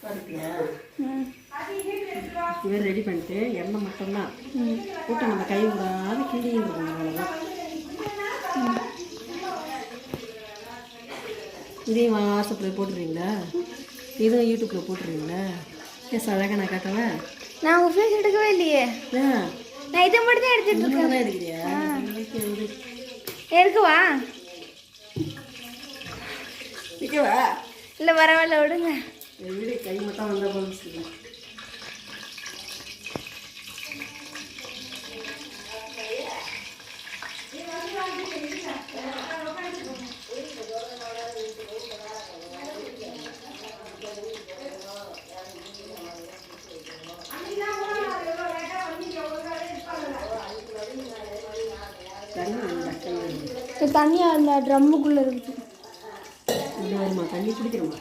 பருப்பியா இதை ரெடி பண்ணிட்டு எண்ணெய் மட்டும்தான் போட்டு நம்ம கை விடாத கிண்டின்னு இருக்கணும். அவ்வளோதான். இதையும் வாட்ஸ்அப்பில் போட்டுருவீங்களா? இதுவும் யூடியூப்பில் போட்டுருவீங்களா? எஸ் அழகாக நான் காட்டுவேன். நான் உங்கள் ஃபேஸ் எடுக்கவே இல்லையே. நான் இதை மட்டும் தான் எடுத்துட்டு இருக்கேன். எடுக்கிறியா? எடுக்கவா? நிற்கவா? இல்லை பரவாயில்ல விடுங்க. வீடு கை மட்டும் வந்தால் போதும். தண்ணி அந்த ட்ரம்முக்குள்ளே இருக்குது. தண்ணி குடிக்கிறோமா?